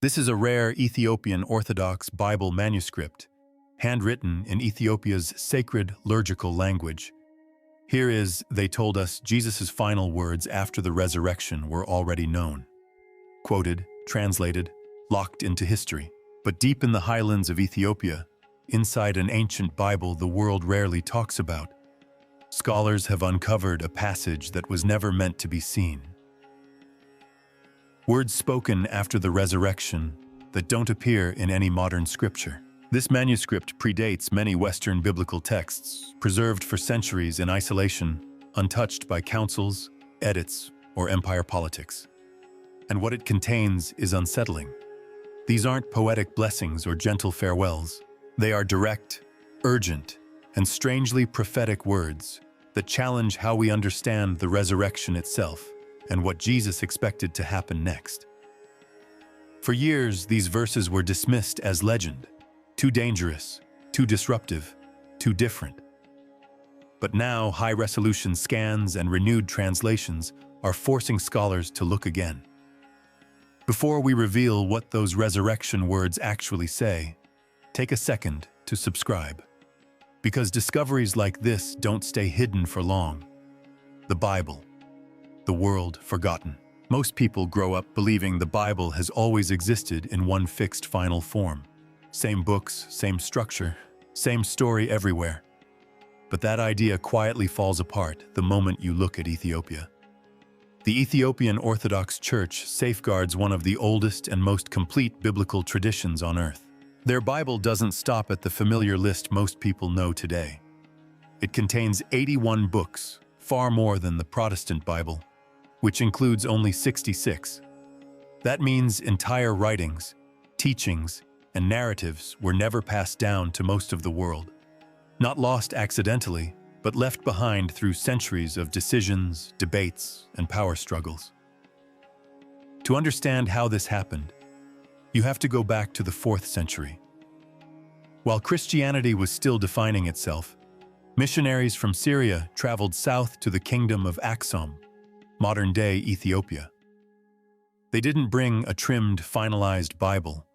This is a rare Ethiopian Orthodox Bible manuscript, handwritten in Ethiopia's sacred liturgical language. Here is, they told us, Jesus' final words after the resurrection were already known. Quoted, translated, locked into history. But deep in the highlands of Ethiopia, inside an ancient Bible the world rarely talks about, scholars have uncovered a passage that was never meant to be seen. Words spoken after the resurrection that don't appear in any modern scripture. This manuscript predates many Western biblical texts, preserved for centuries in isolation, untouched by councils, edits, or empire politics. And what it contains is unsettling. These aren't poetic blessings or gentle farewells. They are direct, urgent, and strangely prophetic words that challenge how we understand the resurrection itself and what Jesus expected to happen next. For years, these verses were dismissed as legend, too dangerous, too disruptive, too different. But now, high-resolution scans and renewed translations are forcing scholars to look again. Before we reveal what those resurrection words actually say, take a second to subscribe. Because discoveries like this don't stay hidden for long. The Bible, the world forgotten. Most people grow up believing the Bible has always existed in one fixed final form. Same books, same structure, same story everywhere. But that idea quietly falls apart the moment you look at Ethiopia. The Ethiopian Orthodox Church safeguards one of the oldest and most complete biblical traditions on earth. Their Bible doesn't stop at the familiar list most people know today. It contains 81 books, far more than the Protestant Bible, which includes only 66. That means entire writings, teachings, and narratives were never passed down to most of the world. Not lost accidentally, but left behind through centuries of decisions, debates, and power struggles. To understand how this happened, you have to go back to the 4th century. While Christianity was still defining itself, missionaries from Syria traveled south to the kingdom of Aksum, modern-day Ethiopia. They didn't bring a trimmed, finalized Bible.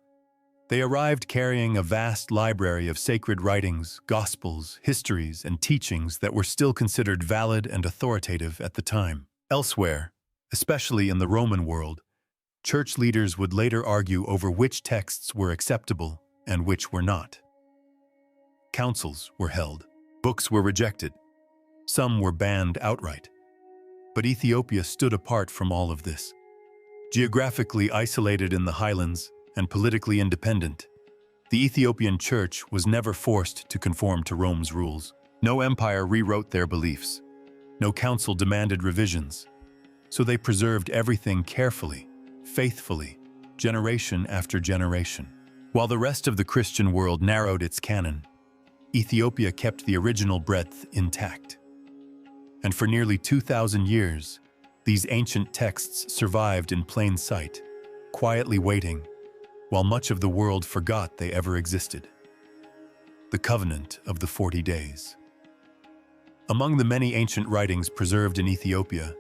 They arrived carrying a vast library of sacred writings, gospels, histories, and teachings that were still considered valid and authoritative at the time. Elsewhere, especially in the Roman world, church leaders would later argue over which texts were acceptable and which were not. Councils were held. Books were rejected. Some were banned outright. But Ethiopia stood apart from all of this. Geographically isolated in the highlands and politically independent, the Ethiopian church was never forced to conform to Rome's rules. No empire rewrote their beliefs. No council demanded revisions. So they preserved everything carefully, faithfully, generation after generation. While the rest of the Christian world narrowed its canon, Ethiopia kept the original breadth intact. And for nearly 2,000 years, these ancient texts survived in plain sight, quietly waiting, while much of the world forgot they ever existed. The Covenant of the 40 Days. Among the many ancient writings preserved in Ethiopia,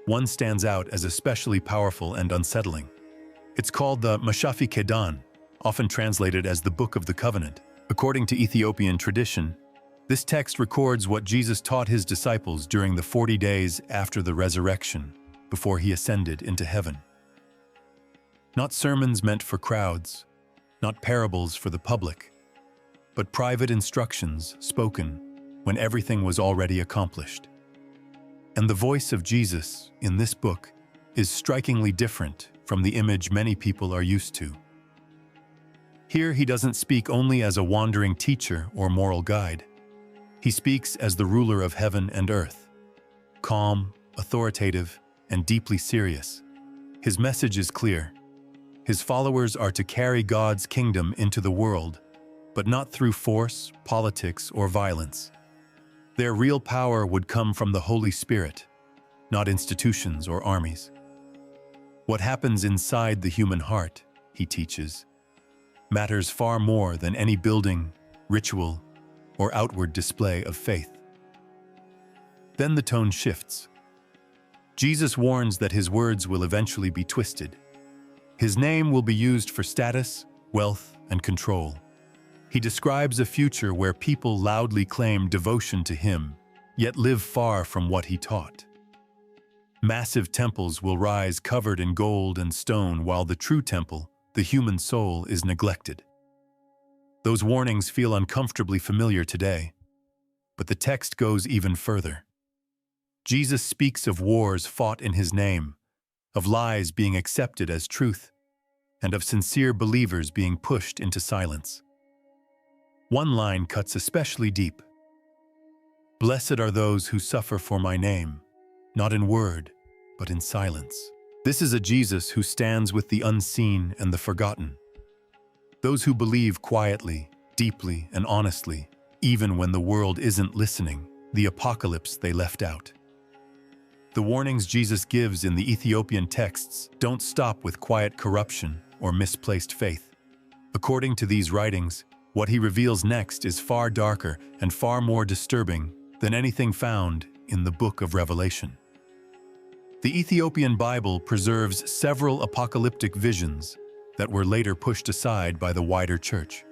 one stands out as especially powerful and unsettling. It's called the Mashafi Kedan, often translated as the Book of the Covenant. According to Ethiopian tradition, this text records what Jesus taught his disciples during the 40 days after the resurrection, before he ascended into heaven. Not sermons meant for crowds, not parables for the public, but private instructions spoken when everything was already accomplished. And the voice of Jesus in this book is strikingly different from the image many people are used to. Here he doesn't speak only as a wandering teacher or moral guide. He speaks as the ruler of heaven and earth, calm, authoritative, and deeply serious. His message is clear. His followers are to carry God's kingdom into the world, but not through force, politics, or violence. Their real power would come from the Holy Spirit, not institutions or armies. What happens inside the human heart, he teaches, matters far more than any building, ritual, or outward display of faith. Then the tone shifts. Jesus warns that his words will eventually be twisted. His name will be used for status, wealth, and control. He describes a future where people loudly claim devotion to him, yet live far from what he taught. Massive temples will rise covered in gold and stone, while the true temple, the human soul, is neglected. Those warnings feel uncomfortably familiar today, but the text goes even further. Jesus speaks of wars fought in his name, of lies being accepted as truth, and of sincere believers being pushed into silence. One line cuts especially deep. "Blessed are those who suffer for my name, not in word, but in silence." This is a Jesus who stands with the unseen and the forgotten. Those who believe quietly, deeply, and honestly, even when the world isn't listening, the apocalypse they left out. The warnings Jesus gives in the Ethiopian texts don't stop with quiet corruption or misplaced faith. According to these writings, what he reveals next is far darker and far more disturbing than anything found in the book of Revelation. The Ethiopian Bible preserves several apocalyptic visions that were later pushed aside by the wider church.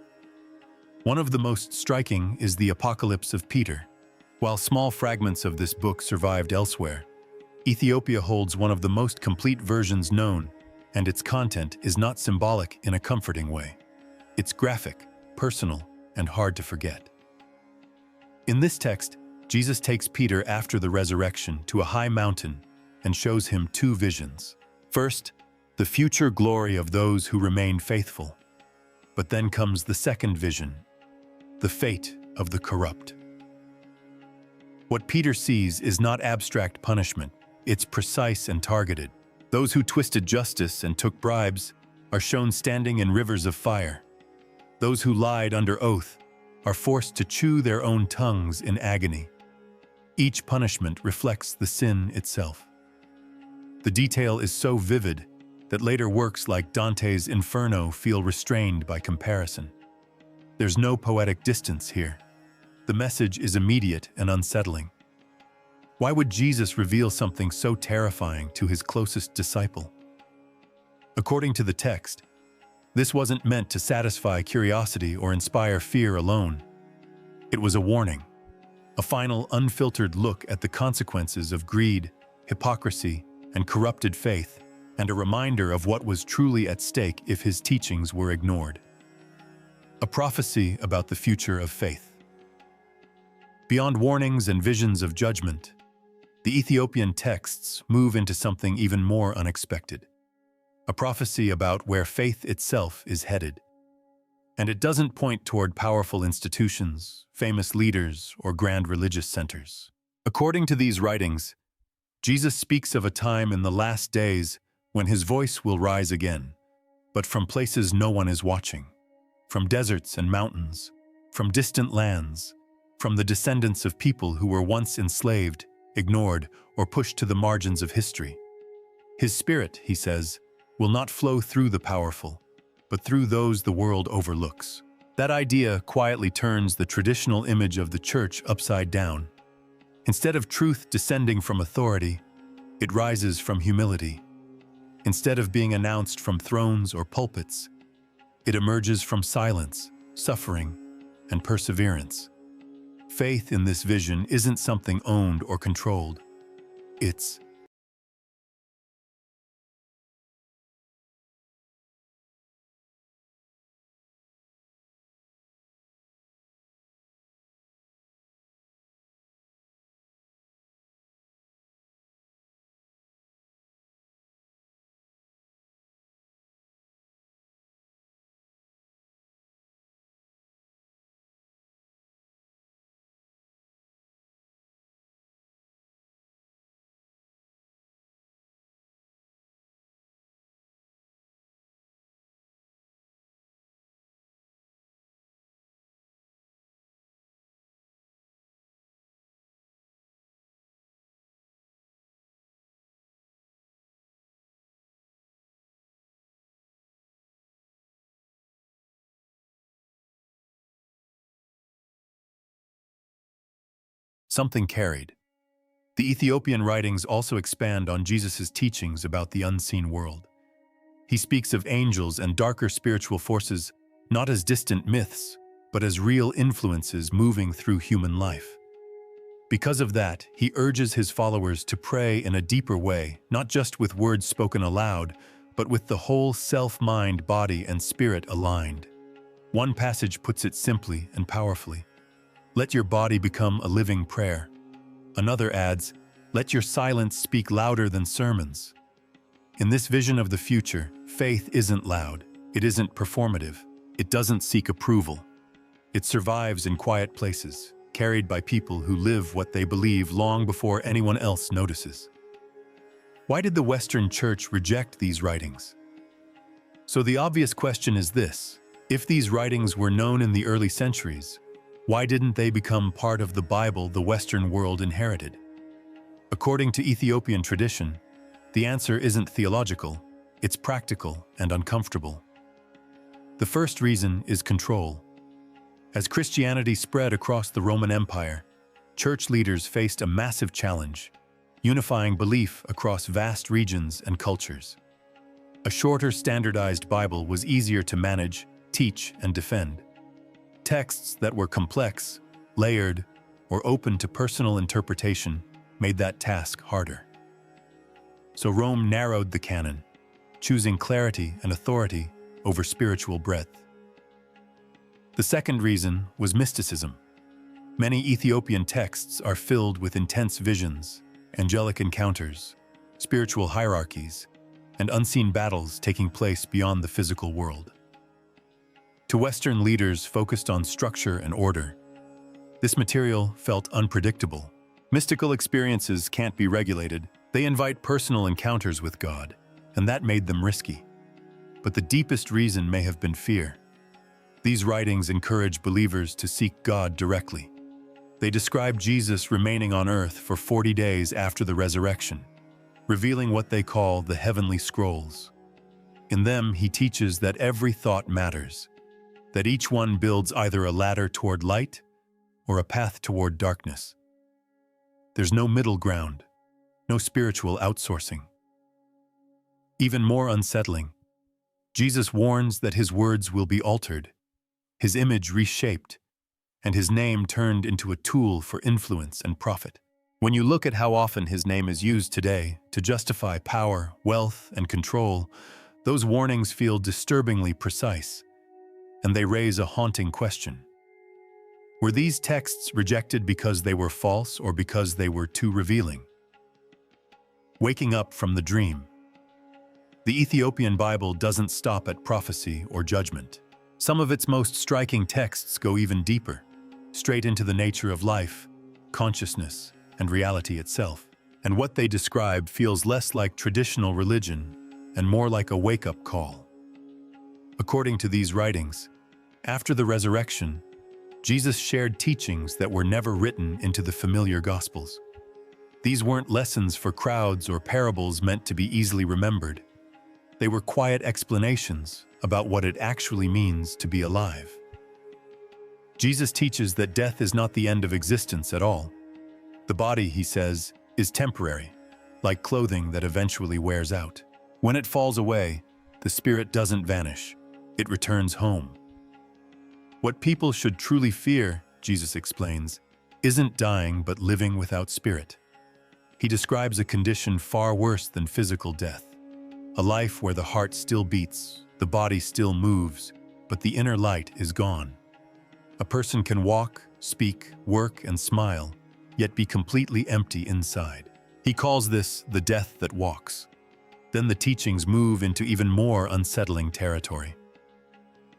One of the most striking is the Apocalypse of Peter. While small fragments of this book survived elsewhere, Ethiopia holds one of the most complete versions known, and its content is not symbolic in a comforting way. It's graphic, personal, and hard to forget. In this text, Jesus takes Peter after the resurrection to a high mountain and shows him two visions. First, the future glory of those who remain faithful. But then comes the second vision, the fate of the corrupt. What Peter sees is not abstract punishment, it's precise and targeted. Those who twisted justice and took bribes are shown standing in rivers of fire. Those who lied under oath are forced to chew their own tongues in agony. Each punishment reflects the sin itself. The detail is so vivid that later works like Dante's Inferno feel restrained by comparison. There's no poetic distance here. The message is immediate and unsettling. Why would Jesus reveal something so terrifying to his closest disciple? According to the text, this wasn't meant to satisfy curiosity or inspire fear alone. It was a warning, a final unfiltered look at the consequences of greed, hypocrisy, and corrupted faith, and a reminder of what was truly at stake if his teachings were ignored. A prophecy about the future of faith. Beyond warnings and visions of judgment, the Ethiopian texts move into something even more unexpected. A prophecy about where faith itself is headed. And it doesn't point toward powerful institutions, famous leaders, or grand religious centers. According to these writings, Jesus speaks of a time in the last days when his voice will rise again, but from places no one is watching, from deserts and mountains, from distant lands, from the descendants of people who were once enslaved, ignored, or pushed to the margins of history. His spirit, he says, will not flow through the powerful, but through those the world overlooks. That idea quietly turns the traditional image of the church upside down. Instead of truth descending from authority, it rises from humility. Instead of being announced from thrones or pulpits, it emerges from silence, suffering, and perseverance. Faith in this vision isn't something owned or controlled. It's something carried. The Ethiopian writings also expand on Jesus' teachings about the unseen world. He speaks of angels and darker spiritual forces not as distant myths, but as real influences moving through human life. Because of that, he urges his followers to pray in a deeper way, not just with words spoken aloud, but with the whole self, mind, body, and spirit aligned. One passage puts it simply and powerfully. Let your body become a living prayer. Another adds, let your silence speak louder than sermons. In this vision of the future, faith isn't loud, it isn't performative, it doesn't seek approval. It survives in quiet places, carried by people who live what they believe long before anyone else notices. Why did the Western Church reject these writings? So the obvious question is this: if these writings were known in the early centuries, why didn't they become part of the Bible the Western world inherited? According to Ethiopian tradition, the answer isn't theological, it's practical and uncomfortable. The first reason is control. As Christianity spread across the Roman Empire, church leaders faced a massive challenge: unifying belief across vast regions and cultures. A shorter, standardized Bible was easier to manage, teach, and defend. Texts that were complex, layered, or open to personal interpretation made that task harder. So Rome narrowed the canon, choosing clarity and authority over spiritual breadth. The second reason was mysticism. Many Ethiopian texts are filled with intense visions, angelic encounters, spiritual hierarchies, and unseen battles taking place beyond the physical world. To Western leaders focused on structure and order, this material felt unpredictable. Mystical experiences can't be regulated. They invite personal encounters with God, and that made them risky. But the deepest reason may have been fear. These writings encourage believers to seek God directly. They describe Jesus remaining on earth for 40 days after the resurrection, revealing what they call the heavenly scrolls. In them, he teaches that every thought matters, that each one builds either a ladder toward light or a path toward darkness. There's no middle ground, no spiritual outsourcing. Even more unsettling, Jesus warns that his words will be altered, his image reshaped, and his name turned into a tool for influence and profit. When you look at how often his name is used today to justify power, wealth, and control, those warnings feel disturbingly precise, and they raise a haunting question. Were these texts rejected because they were false or because they were too revealing? Waking up from the dream. The Ethiopian Bible doesn't stop at prophecy or judgment. Some of its most striking texts go even deeper, straight into the nature of life, consciousness, and reality itself. And what they describe feels less like traditional religion and more like a wake-up call. According to these writings, after the resurrection, Jesus shared teachings that were never written into the familiar Gospels. These weren't lessons for crowds or parables meant to be easily remembered. They were quiet explanations about what it actually means to be alive. Jesus teaches that death is not the end of existence at all. The body, he says, is temporary, like clothing that eventually wears out. When it falls away, the spirit doesn't vanish. It returns home. What people should truly fear, Jesus explains, isn't dying but living without spirit. He describes a condition far worse than physical death, a life where the heart still beats, the body still moves, but the inner light is gone. A person can walk, speak, work, and smile, yet be completely empty inside. He calls this the death that walks. Then the teachings move into even more unsettling territory.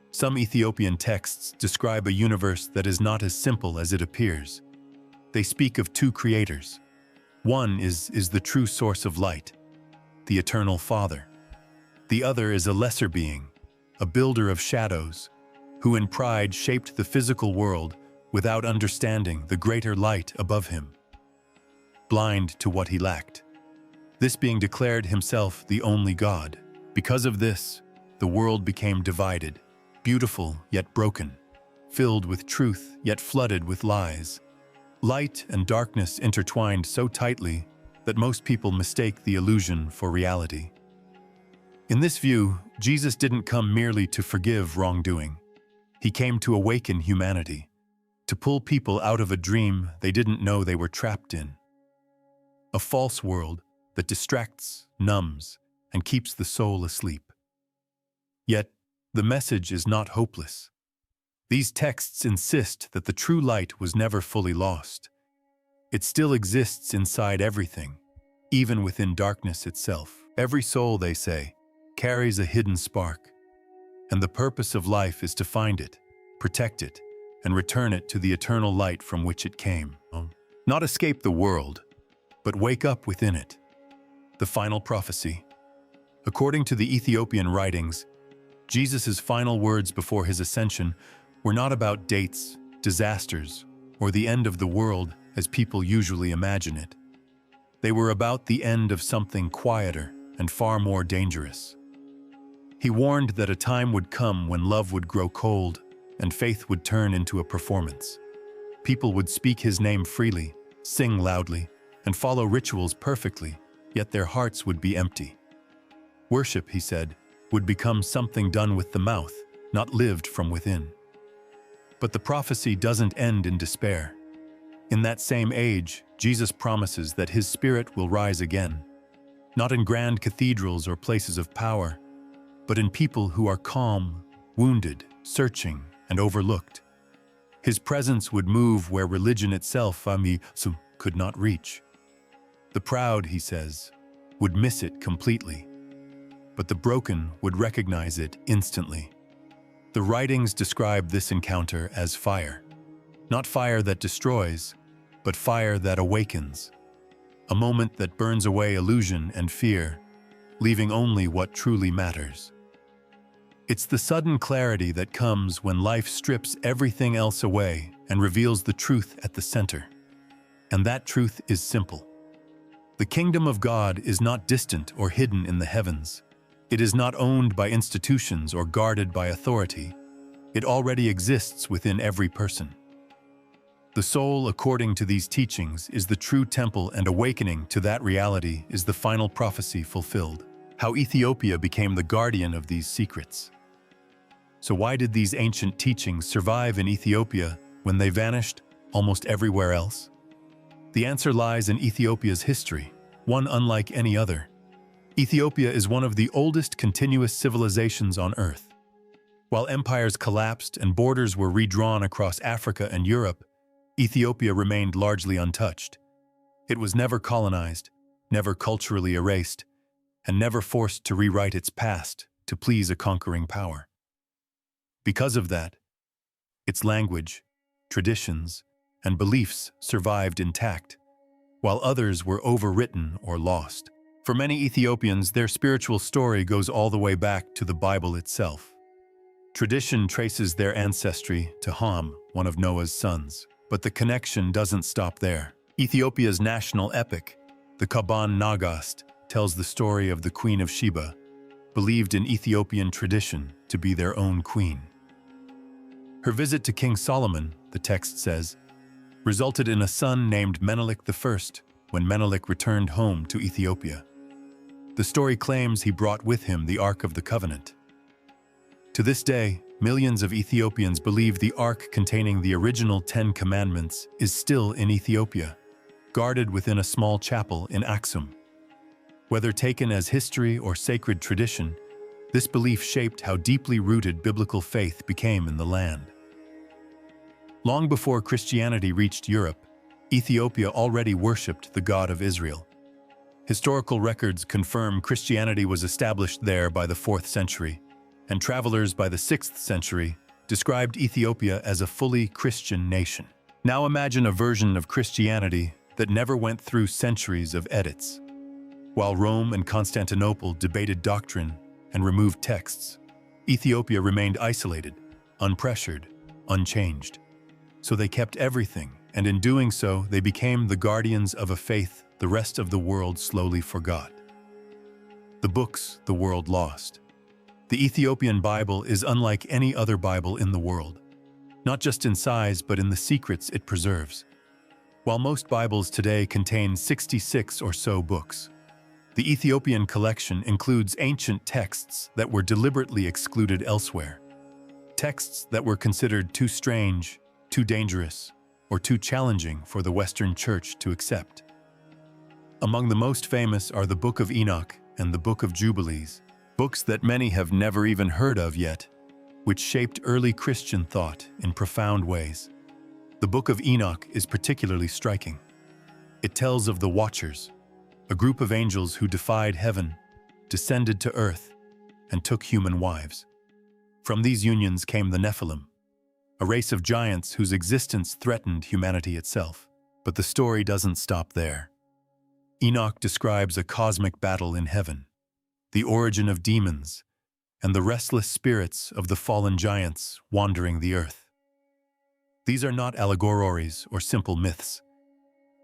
Some Ethiopian texts describe a universe that is not as simple as it appears. They speak of two creators. One is the true source of light, the eternal Father. The other is a lesser being, a builder of shadows, who in pride shaped the physical world without understanding the greater light above him, blind to what he lacked. This being declared himself the only God. Because of this, the world became divided, beautiful yet broken, filled with truth yet flooded with lies. Light and darkness intertwined so tightly that most people mistake the illusion for reality. In this view, Jesus didn't come merely to forgive wrongdoing. He came to awaken humanity, to pull people out of a dream they didn't know they were trapped in. A false world that distracts, numbs, and keeps the soul asleep. Yet, the message is not hopeless. These texts insist that the true light was never fully lost. It still exists inside everything, even within darkness itself. Every soul, they say, carries a hidden spark, and the purpose of life is to find it, protect it, and return it to the eternal light from which it came. Not escape the world, but wake up within it. The final prophecy. According to the Ethiopian writings, Jesus' final words before his ascension were not about dates, disasters, or the end of the world as people usually imagine it. They were about the end of something quieter and far more dangerous. He warned that a time would come when love would grow cold and faith would turn into a performance. People would speak his name freely, sing loudly, and follow rituals perfectly, yet their hearts would be empty. Worship, he said, would become something done with the mouth, not lived from within. But the prophecy doesn't end in despair. In that same age, Jesus promises that his Spirit will rise again, not in grand cathedrals or places of power, but in people who are calm, wounded, searching, and overlooked. His presence would move where religion itself, could not reach. The proud, he says, would miss it completely, but the broken would recognize it instantly. The writings describe this encounter as fire. Not fire that destroys, but fire that awakens. A moment that burns away illusion and fear, leaving only what truly matters. It's the sudden clarity that comes when life strips everything else away and reveals the truth at the center. And that truth is simple. The kingdom of God is not distant or hidden in the heavens. It is not owned by institutions or guarded by authority. It already exists within every person. The soul, according to these teachings, is the true temple, and awakening to that reality is the final prophecy fulfilled. How Ethiopia became the guardian of these secrets. So why did these ancient teachings survive in Ethiopia when they vanished almost everywhere else? The answer lies in Ethiopia's history, one unlike any other. Ethiopia is one of the oldest continuous civilizations on Earth. While empires collapsed and borders were redrawn across Africa and Europe, Ethiopia remained largely untouched. It was never colonized, never culturally erased, and never forced to rewrite its past to please a conquering power. Because of that, its language, traditions, and beliefs survived intact, while others were overwritten or lost. For many Ethiopians, their spiritual story goes all the way back to the Bible itself. Tradition traces their ancestry to Ham, one of Noah's sons. But the connection doesn't stop there. Ethiopia's national epic, the Kaban Nagast, tells the story of the Queen of Sheba, believed in Ethiopian tradition to be their own queen. Her visit to King Solomon, the text says, resulted in a son named Menelik I when Menelik returned home to Ethiopia. The story claims he brought with him the Ark of the Covenant. To this day, millions of Ethiopians believe the Ark containing the original 10 Commandments is still in Ethiopia, guarded within a small chapel in Aksum. Whether taken as history or sacred tradition, this belief shaped how deeply rooted biblical faith became in the land. Long before Christianity reached Europe, Ethiopia already worshipped the God of Israel. Historical records confirm Christianity was established there by the 4th century, and travelers by the 6th century described Ethiopia as a fully Christian nation. Now imagine a version of Christianity that never went through centuries of edits. While Rome and Constantinople debated doctrine and removed texts, Ethiopia remained isolated, unpressured, unchanged. So they kept everything, and in doing so, they became the guardians of a faith the rest of the world slowly forgot. The books the world lost. The Ethiopian Bible is unlike any other Bible in the world, not just in size but in the secrets it preserves. While most Bibles today contain 66 or so books, The Ethiopian collection includes ancient texts that were deliberately excluded elsewhere. Texts that were considered too strange, too dangerous, or too challenging for the Western Church to accept. Among the most famous are the Book of Enoch and the Book of Jubilees, books that many have never even heard of yet, which shaped early Christian thought in profound ways. The Book of Enoch is particularly striking. It tells of the Watchers, a group of angels who defied heaven, descended to earth, and took human wives. From these unions came the Nephilim, a race of giants whose existence threatened humanity itself. But the story doesn't stop there. Enoch describes a cosmic battle in heaven, the origin of demons, and the restless spirits of the fallen giants wandering the earth. These are not allegories or simple myths.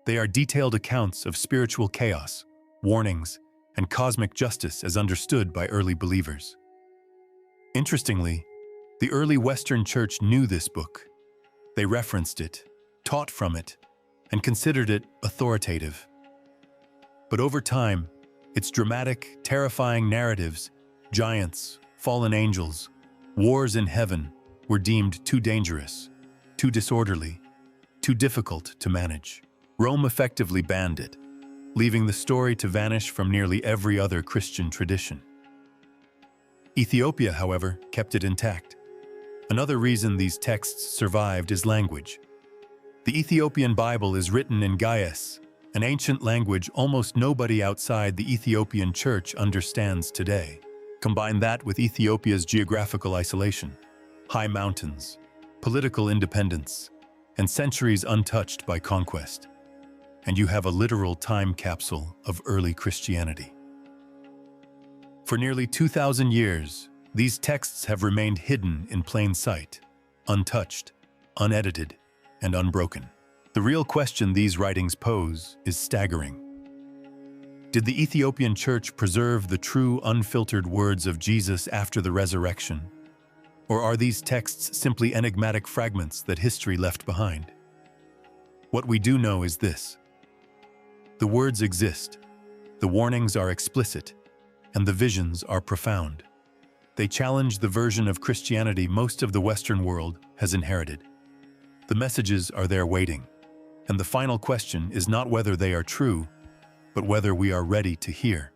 They are detailed accounts of spiritual chaos, warnings, and cosmic justice as understood by early believers. Interestingly, the early Western Church knew this book. They referenced it, taught from it, and considered it authoritative. But over time, its dramatic, terrifying narratives, giants, fallen angels, wars in heaven, were deemed too dangerous, too disorderly, too difficult to manage. Rome effectively banned it, leaving the story to vanish from nearly every other Christian tradition. Ethiopia, however, kept it intact. Another reason these texts survived is language. The Ethiopian Bible is written in Ge'ez, an ancient language almost nobody outside the Ethiopian Church understands today. Combine that with Ethiopia's geographical isolation, high mountains, political independence, and centuries untouched by conquest, and you have a literal time capsule of early Christianity. For nearly 2,000 years, these texts have remained hidden in plain sight, untouched, unedited, and unbroken. The real question these writings pose is staggering. Did the Ethiopian Church preserve the true, unfiltered words of Jesus after the resurrection? Or are these texts simply enigmatic fragments that history left behind? What we do know is this: the words exist, the warnings are explicit, and the visions are profound. They challenge the version of Christianity most of the Western world has inherited. The messages are there waiting, and the final question is not whether they are true, but whether we are ready to hear.